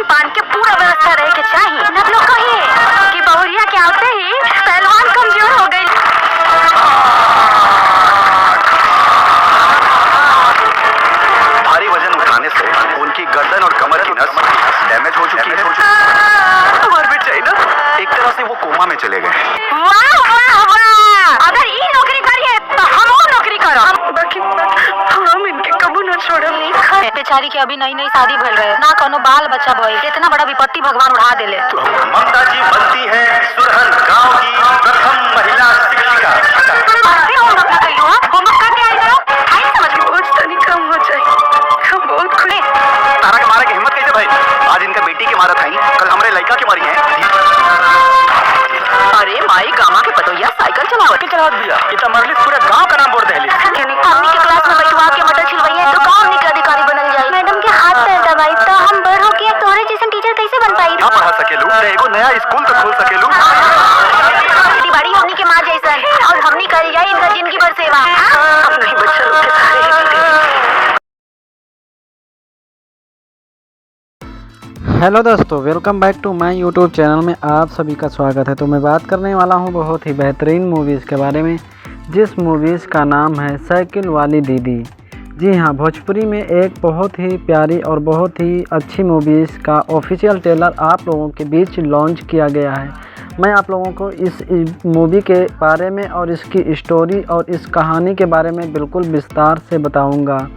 खान पान के पूरा व्यवस्था रहे के चाहिए। न लोग कहिए कि बहुरिया के आते ही पहलवान कमजोर हो गई। भारी वजन उठाने से उनकी गर्दन और कमर की नस डैमेज हो चुकी है। हमारे बेट चाहिए ना, एक तरह से वो कोमा में चले गए। वाह वाह वाह, अगर ये नौकरी करिए तो हम वो नौकरी करो। बाकी हम इनके कबू न छोड़ब। बेचारी के अभी नई नई शादी भइल रहे, ना कोनो बाल बच्चा भइल, इतना बड़ा विपत्ति भगवान उड़ा देले। ममता जी बनती है सुरहन गांव की प्रथम महिला शिक्षिका। अरे होमवर्क ना करियो, होमवर्क करके आई हो, आई समझ में। बोझ तनी कम हो जाए, हम बहुत खुले। तारा के मारे के हिम्मत कैसे भाई? आज इनका बेटी के मारा था, कल हमारे लड़का के मारी है। अरे माई गामा के पतोया साइकिल चलावत दिया, ये तो हमारे लिए पूरा गांव का नाम बोल दहली। हमनी के क्लास में बैठवा के मटर छिलवाइए तो गांव हमनी के अधिकारी बनल जाए। मैडम के हाथ पैर दबाई तो हम बड़ होके तोहरे जैसन टीचर कैसे बन पाई? ना पढ़ा सकेलू, एगो नया स्कूल तो खोल सकेलू। बेटी बड़ी हमनी के माँ जैसन और हमनी कर जाए इनका जिंदगी भर सेवा। अपने बच्चा लोग के सहारे। हेलो दोस्तों, welcome back to my YouTube channel में आप सभी का स्वागत है। तो मैं बात करने वाला हूं बहुत ही बेहतरीन मूवीज़ के बारे में, जिस मूवीज़ का नाम है साइकिल वाली दीदी। जी हां, भोजपुरी में एक बहुत ही प्यारी और बहुत ही अच्छी मूवीज़ का ऑफिशियल ट्रेलर आप लोगों के बीच लॉन्च किया गया है। मैं आप लोगों को इस मूवी के बारे में और इसकी स्टोरी और इस कहानी के बारे में बिल्कुल विस्तार से बताऊँगा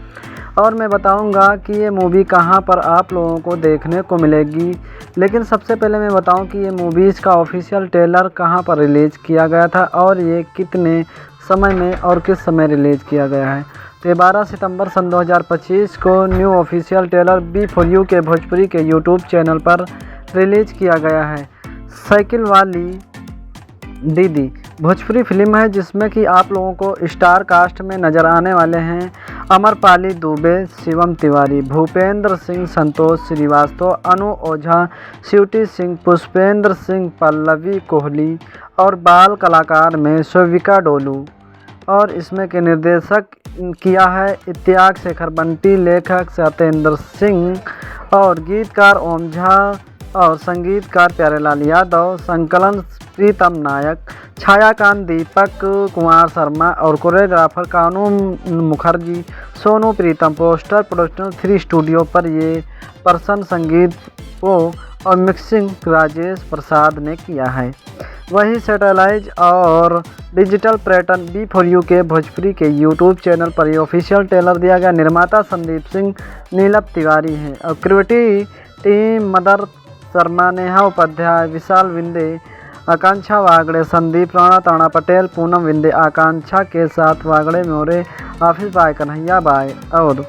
और मैं बताऊंगा कि ये मूवी कहां पर आप लोगों को देखने को मिलेगी। लेकिन सबसे पहले मैं बताऊं कि ये मूवीज़ का ऑफिशियल ट्रेलर कहां पर रिलीज़ किया गया था और ये कितने समय में और किस समय रिलीज़ किया गया है। तो ये 12 सितंबर सन 2025 को न्यू ऑफिशियल ट्रेलर B4U के भोजपुरी के यूट्यूब चैनल पर रिलीज़ किया गया है। साइकिल वाली दीदी भोजपुरी फिल्म है जिसमें कि आप लोगों को स्टार कास्ट में नज़र आने वाले हैं अमरपाली दुबे, शिवम तिवारी, भूपेंद्र सिंह, संतोष श्रीवास्तव, अनु ओझा, स्वीटी सिंह, पुष्पेंद्र सिंह, पल्लवी कोहली और बाल कलाकार में शोभिका डोलू। और इसमें के निर्देशक किया है इत्याग शेखर बंटी, लेखक सत्येंद्र सिंह और गीतकार ओम झा और संगीतकार प्यारेलाल यादव, संकलन प्रीतम नायक, छायाकांत दीपक कुमार शर्मा और कोरियोग्राफर कानू मुखर्जी, सोनू प्रीतम। पोस्टर प्रोडक्शन 3 स्टूडियो पर ये पर्सन संगीत को और मिक्सिंग राजेश प्रसाद ने किया है। वहीं सैटेलाइट और डिजिटल पैटर्न B4U के भोजपुरी के यूट्यूब चैनल पर ये ऑफिशियल ट्रेलर दिया गया। निर्माता संदीप सिंह, नीलम तिवारी हैं और क्रिएटिव टीम मदर शर्मा, नेहा उपाध्याय, विशाल विंदे, आकांक्षा वागड़े, संदीप राणा, ताना पटेल, पूनम विंदे, आकांक्षा के साथ वागड़े मोरे, आफिस बाय, कन्हैया बाय और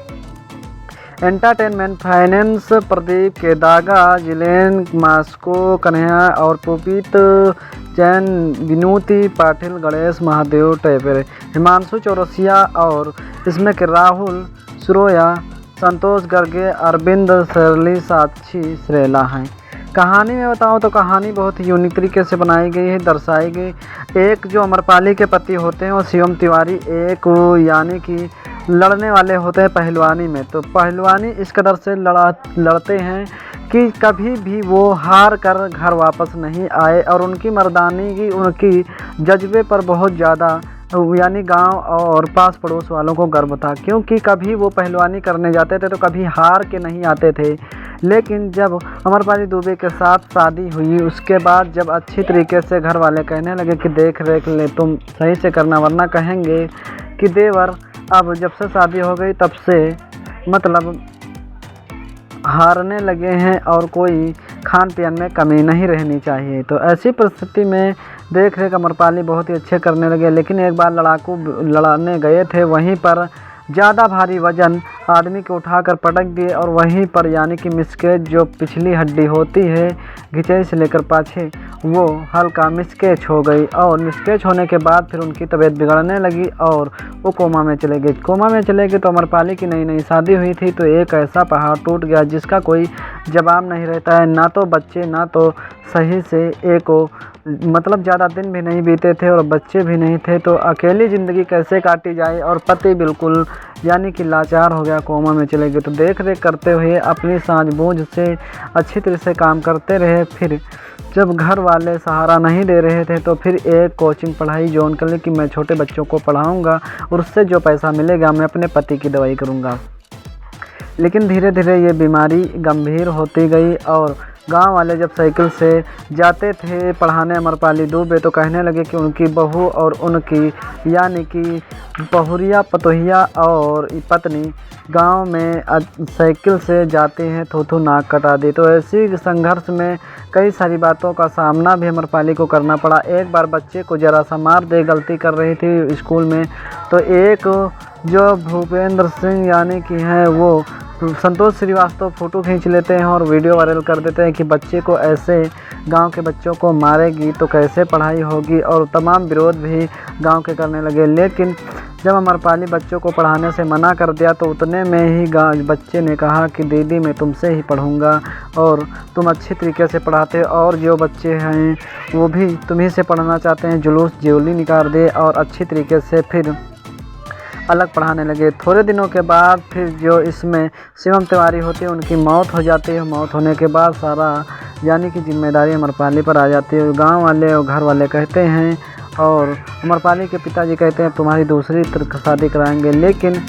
entertainment finance Pradeep K Daga, जिलेन मास्को, कन्हैया और पुपीत जैन, विनूती पाटिल, गणेश महादेव टेपरे, हिमांशु चौरसिया और इसमें के राहुल सुरोया, संतोष गर्गे, अरविंद सरली, साक्षी श्रेला हैं। कहानी में बताऊं तो कहानी बहुत ही यूनिक तरीके से बनाई गई है, दर्शाई गई। एक जो अमरपाली के पति होते हैं और शिवम तिवारी एक यानी कि लड़ने वाले होते हैं पहलवानी में। तो पहलवानी इस कदर से लड़ते हैं कि कभी भी वो हार कर घर वापस नहीं आए और उनकी मर्दानी की उनकी जज्बे पर बहुत ज़्यादा यानी गांव और पास पड़ोस वालों को गर्व था, क्योंकि कभी वो पहलवानी करने जाते थे तो कभी हार के नहीं आते थे। लेकिन जब अमरपाली दुबे के साथ शादी हुई उसके बाद जब अच्छी तरीके से घर वाले कहने लगे कि देख रेख ले तुम सही से करना, वरना कहेंगे कि देवर अब जब से शादी हो गई तब से मतलब हारने लगे हैं और कोई खान पियन में कमी नहीं रहनी चाहिए। तो ऐसी परिस्थिति में देख रेख अमरपाली बहुत ही अच्छे करने लगे। लेकिन एक बार लड़ाकू लड़ाने गए थे, वहीं पर ज़्यादा भारी वजन आदमी को उठाकर पटक दिए और वहीं पर यानी कि मिसकेज जो पिछली हड्डी होती है घिचई से लेकर पाछे वो हल्का मिसकेच हो गई और मिसकेच होने के बाद फिर उनकी तबीयत बिगड़ने लगी और वो कोमा में चले गए। कोमा में चले गए तो अमरपाली की नई नई शादी हुई थी, तो एक ऐसा पहाड़ टूट गया जिसका कोई जवाब नहीं रहता है, ना तो बच्चे ना तो सही से एक मतलब ज़्यादा दिन भी नहीं बीते थे और बच्चे भी नहीं थे, तो अकेली ज़िंदगी कैसे काटी जाए। और पति बिल्कुल यानी कि लाचार हो गया, कोमा में चले गए। तो देख रेख करते हुए अपनी सूझबूझ से अच्छी तरह से काम करते रहे। फिर जब घर वाले सहारा नहीं दे रहे थे तो फिर एक कोचिंग पढ़ाई जॉइन कर ली कि मैं छोटे बच्चों को पढ़ाऊँगा और उससे जो पैसा मिलेगा मैं अपने पति की दवाई करूँगा। लेकिन धीरे धीरे ये बीमारी गंभीर होती गई और गांव वाले जब साइकिल से जाते थे पढ़ाने अमरपाली दुबे तो कहने लगे कि उनकी बहू और उनकी यानी कि बहुरिया पतोहिया और पत्नी गांव में साइकिल से जाते हैं, थू नाक कटा दी। तो ऐसी संघर्ष में कई सारी बातों का सामना भी अमरपाली को करना पड़ा। एक बार बच्चे को जरा सा मार दे, गलती कर रही थी स्कूल में, तो एक जो भूपेंद्र सिंह यानी कि हैं वो संतोष श्रीवास्तव फ़ोटो खींच लेते हैं और वीडियो वायरल कर देते हैं कि बच्चे को ऐसे गांव के बच्चों को मारेगी तो कैसे पढ़ाई होगी, और तमाम विरोध भी गांव के करने लगे। लेकिन जब अमरपाली बच्चों को पढ़ाने से मना कर दिया तो उतने में ही बच्चे ने कहा कि दीदी मैं तुमसे ही पढ़ूंगा और तुम अच्छी तरीके से पढ़ाते और जो बच्चे हैं वो भी तुम्ही से पढ़ना चाहते हैं। जुलूस ज्योली निकाल दे और अच्छी तरीके से फिर अलग पढ़ाने लगे। थोड़े दिनों के बाद फिर जो इसमें शिवम तिवारी होते हैं उनकी मौत हो जाती है। मौत होने के बाद सारा यानी कि जिम्मेदारी अमरपाली पर आ जाती है। गांव वाले और घर वाले कहते हैं और अमरपाली के पिताजी कहते हैं तुम्हारी दूसरी शादी कराएंगे। लेकिन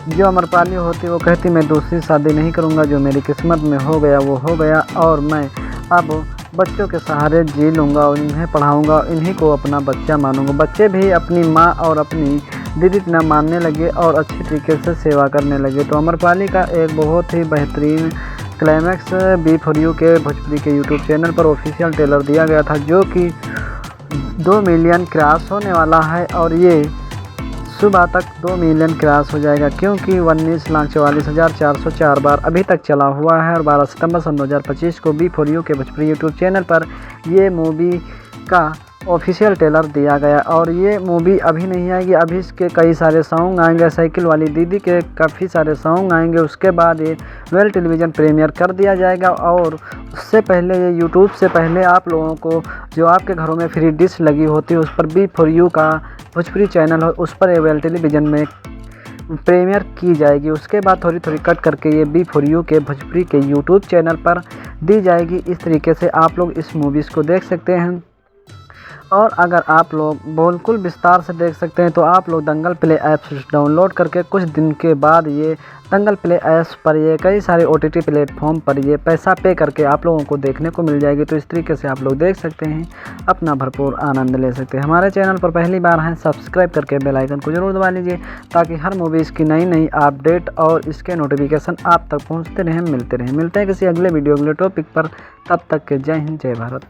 जो अमरपाली होती वो कहती मैं दूसरी शादी नहीं करूंगा, जो मेरी किस्मत में हो गया वो हो गया और मैं अब बच्चों के सहारे जी लूँगा और इन्हें पढ़ाऊँगा, इन्हीं को अपना बच्चा मानूंगा। बच्चे भी अपनी माँ और अपनी दीदी न मानने लगे और अच्छी तरीके से सेवा करने लगे। तो अमरपाली का एक बहुत ही बेहतरीन क्लाइमैक्स B4U के भोजपुरी के यूट्यूब चैनल पर ऑफिशियल ट्रेलर दिया गया था जो कि 2 मिलियन क्रॉस होने वाला है और ये सुबह तक 2 मिलियन क्रॉस हो जाएगा क्योंकि 19,44,404 बार अभी तक चला हुआ है। और 12 सितंबर सन 2025 को B4U के भोजपुरी यूट्यूब चैनल पर ये मूवी का ऑफिशियल ट्रेलर दिया गया। और ये मूवी अभी नहीं आएगी, अभी इसके कई सारे सॉन्ग आएंगे, साइकिल वाली दीदी के काफ़ी सारे सॉन्ग आएंगे। उसके बाद ये वेल टेलीविज़न प्रीमियर कर दिया जाएगा और उससे पहले ये यूट्यूब से पहले आप लोगों को जो आपके घरों में फ्री डिश लगी होती है उस पर B4U का भोजपुरी चैनल हो उस पर ये वेल टेलीविज़न में प्रीमियर की जाएगी। उसके बाद थोड़ी थोड़ी कट करके ये B4U के भोजपुरी के यूट्यूब चैनल पर दी जाएगी। इस तरीके से आप लोग इस मूवीज़ को देख सकते हैं। और अगर आप लोग बिल्कुल विस्तार से देख सकते हैं तो आप लोग दंगल प्ले ऐप डाउनलोड करके कुछ दिन के बाद ये दंगल प्ले ऐप पर ये कई सारे OTT प्लेटफॉर्म पर ये पैसा पे करके आप लोगों को देखने को मिल जाएगी। तो इस तरीके से आप लोग देख सकते हैं, अपना भरपूर आनंद ले सकते हैं। हमारे चैनल पर पहली बार हैं सब्सक्राइब करके बेल आइकन को जरूर दबा लीजिए ताकि हर मूवीज़ की नई नई अपडेट और इसके नोटिफिकेशन आप तक पहुँचते रहें, मिलते हैं किसी अगले वीडियो अगले टॉपिक पर। तब तक के जय हिंद जय भारत।